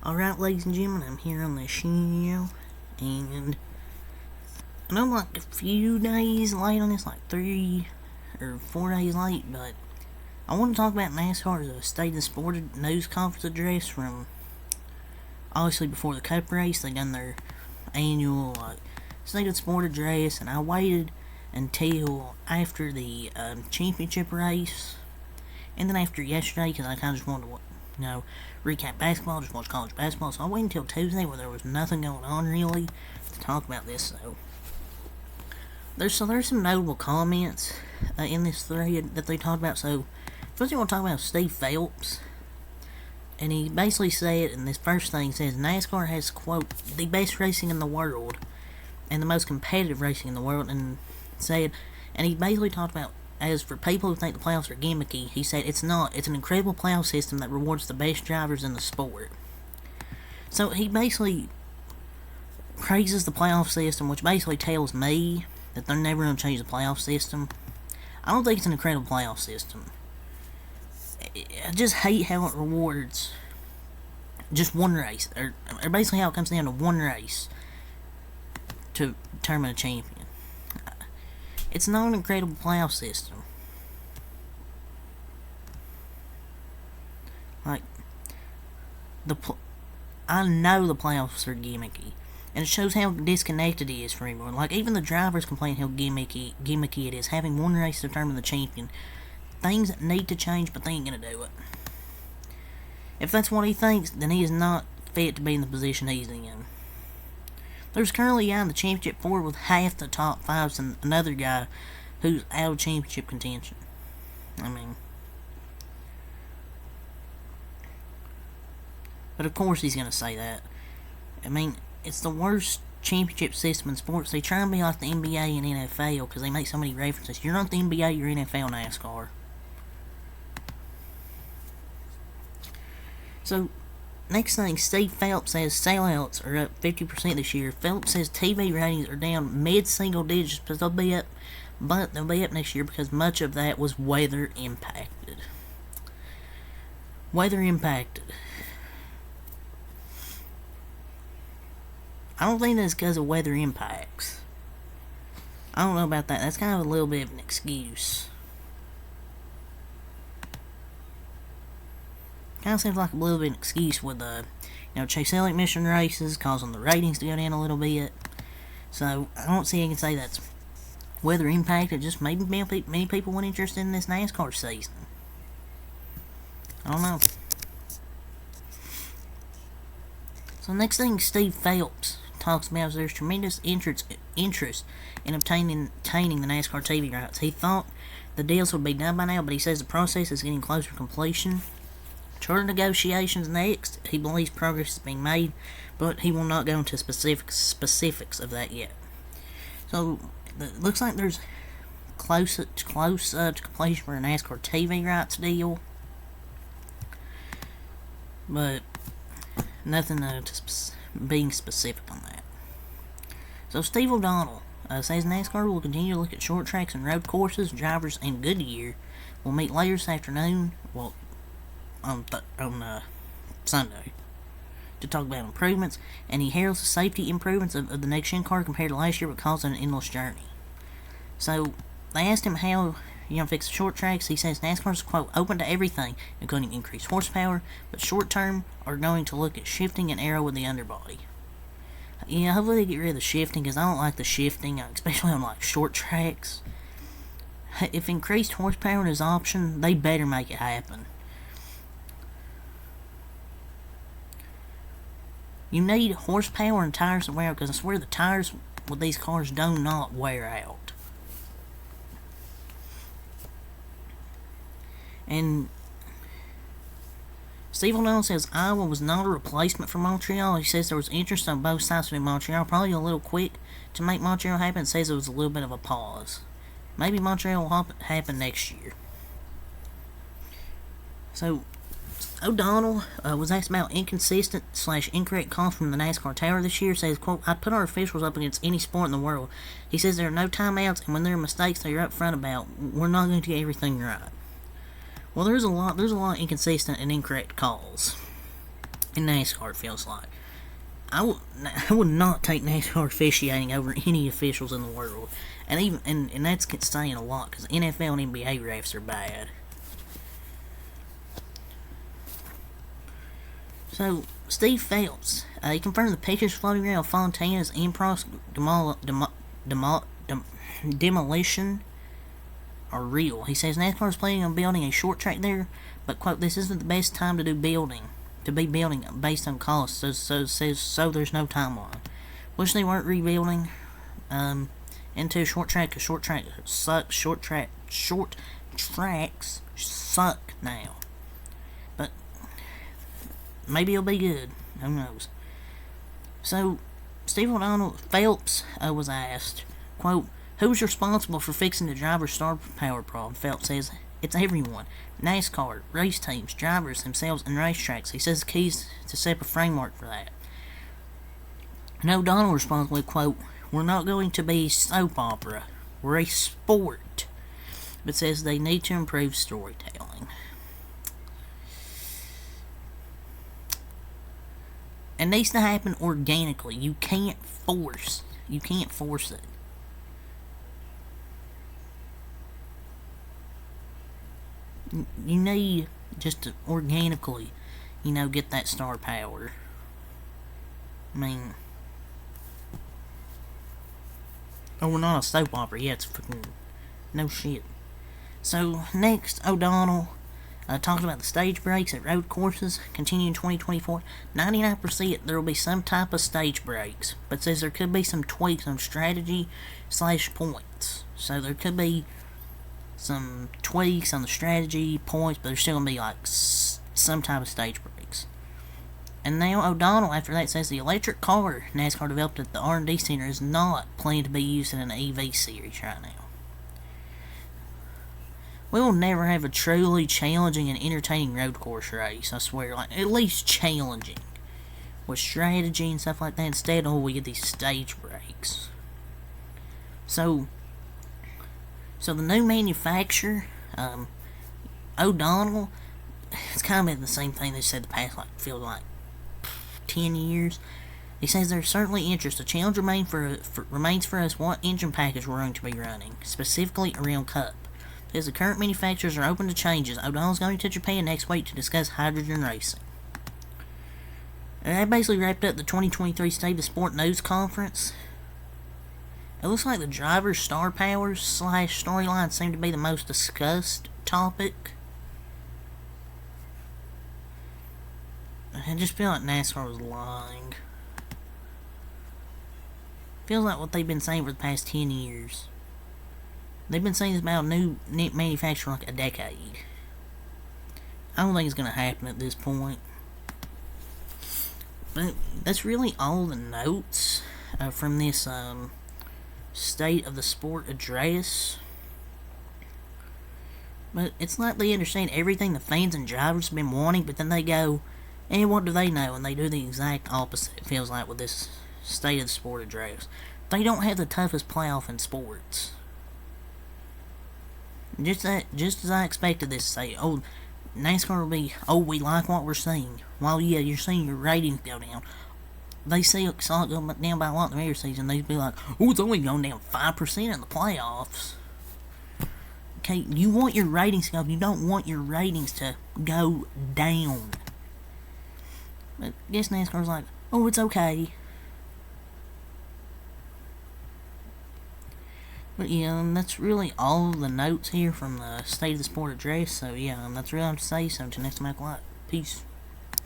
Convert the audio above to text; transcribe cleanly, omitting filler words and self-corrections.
Alright, ladies and gentlemen, I'm here on the show, and I know I'm like a few days late on this, like 3 or 4 days late, but I want to talk about NASCAR's State of the Sport news conference address from, obviously before the Cup race. They done their annual State of the Sport address, and I waited until after the championship race, and then after yesterday, because I kind of just wanted to recap basketball, just watch college basketball. So I waited until Tuesday, where there was nothing going on really to talk about this. So there's some notable comments in this thread that they talked about. So first thing I want to talk about is Steve Phelps, and he basically said, and this first thing says, NASCAR has, quote, the best racing in the world and the most competitive racing in the world, and he basically talked about, as for people who think the playoffs are gimmicky, he said it's not. It's an incredible playoff system that rewards the best drivers in the sport. So he basically praises the playoff system, which basically tells me that they're never going to change the playoff system. I don't think it's an incredible playoff system. I just hate how it rewards just one race, or basically how it comes down to one race to determine a champion. It's not an incredible playoff system. I know the playoffs are gimmicky, and it shows how disconnected it is from everyone. Like, even the drivers complain how gimmicky it is, having one race to determine the champion. Things that need to change, but they ain't gonna do it. If that's what he thinks, then he is not fit to be in the position he's in. There's currently a guy in the championship four with half the top fives, and another guy who's out of championship contention. But of course he's going to say that. It's the worst championship system in sports. They try and be like the NBA and NFL because they make so many references. You're not the NBA, you're NFL NASCAR. So, next thing, Steve Phelps says sellouts are up 50% this year. Phelps says TV ratings are down mid-single digits, but they'll be up next year because much of that was weather impacted. I don't think that's because of weather impacts. I don't know about that. That's kind of a little bit of an excuse. Kind of seems like a little bit of an excuse with Chase Elliott mission races causing the ratings to go down a little bit. So I don't see how you can say that's weather impacted. Just maybe many people weren't interested in this NASCAR season. I don't know. So next thing Steve Phelps talks about is there's tremendous interest in obtaining the NASCAR TV rights. He thought the deals would be done by now, but he says the process is getting closer to completion. Charter negotiations next. He believes progress is being made, but he will not go into specifics of that yet. So it looks like there's close to completion for a NASCAR TV rights deal, but nothing being specific on that. So Steve O'Donnell says NASCAR will continue to look at short tracks and road courses. Drivers in Goodyear will meet later this afternoon, on Sunday, to talk about improvements, and he heralds the safety improvements of the next-gen car compared to last year, but calls it an endless journey. So they asked him how fix the short tracks. He says NASCAR is, quote, open to everything, including increased horsepower, but short term are going to look at shifting and aero with the underbody. Yeah, hopefully they get rid of the shifting, because I don't like the shifting, especially on short tracks. If increased horsepower is an option, they better make it happen. You need horsepower and tires to wear out, because I swear the tires with these cars do not wear out. And Steve O'Donnell says Iowa was not a replacement for Montreal. He says there was interest on both sides to Montreal, probably a little quick to make Montreal happen. Says it was a little bit of a pause. Maybe Montreal will happen next year. So O'Donnell was asked about inconsistent/incorrect calls from the NASCAR tower this year. Says, quote, I'd put our officials up against any sport in the world. He says there are no timeouts, and when there are mistakes that you're upfront about, we're not going to get everything right. Well, there's a lot of inconsistent and incorrect calls. in NASCAR, it feels like. I would not take NASCAR officiating over any officials in the world. And that's saying a lot, because NFL and NBA refs are bad. So, Steve Phelps, he confirmed the pictures floating around Fontana's Impro's demolition are real. He says NASCAR is planning on building a short track there, but, quote, this isn't the best time to be building based on costs, so there's no timeline. Wish they weren't rebuilding into a short track, because short tracks suck now. But maybe it'll be good. Who knows? So, Steve O'Donnell Phelps was asked, quote, who's responsible for fixing the driver star power problem? Phelps says, it's everyone. NASCAR, race teams, drivers themselves, and racetracks. He says the key is to set a framework for that. And O'Donnell responded, quote, we're not going to be soap opera. We're a sport. But says they need to improve storytelling. It needs to happen organically. You can't force it. You need just to organically, get that star power. I mean, we're not a soap opera. Yeah, it's fucking no shit. So, next, O'Donnell talked about the stage breaks at road courses continuing 2024. 99% there will be some type of stage breaks, but says there could be some tweaks on strategy / points. So there could be some tweaks on the strategy points, but there's still going to be some type of stage breaks. And now O'Donnell, after that, says the electric car NASCAR developed at the R&D Center is not planned to be used in an EV series right now. We will never have a truly challenging and entertaining road course race, I swear. At least challenging. With strategy and stuff like that. Instead, we get these stage breaks. So the new manufacturer, O'Donnell, it's kind of been the same thing they said the past, feels like 10 years. He says there's certainly interest. The challenge remains for us what engine package we're going to be running, specifically around Cup. As the current manufacturers are open to changes, O'Donnell's going to Japan next week to discuss hydrogen racing. And that basically wrapped up the 2023 State of Sport News Conference. It looks like the driver's star powers / storyline seem to be the most discussed topic. I just feel like NASCAR was lying. Feels like what they've been saying for the past 10 years. They've been saying this about a new manufacturer a decade. I don't think it's going to happen at this point. But that's really all the notes from this State of the Sport address. But it's like they understand everything the fans and drivers have been wanting, but then they go, and what do they know? And they do the exact opposite, it feels like, with this State of the Sport address. They don't have the toughest playoff in sports. Just as I expected this to say, NASCAR will be, we like what we're seeing. Well, yeah, you're seeing your ratings go down. They see it go down by a lot in the regular season. They'd be like, it's only going down 5% in the playoffs. Okay, you want your ratings to go up. You don't want your ratings to go down. But I guess NASCAR's like, it's okay. But yeah, that's really all the notes here from the State of the Sport address. So yeah, that's really all I have to say. So until next time, I go out. Peace.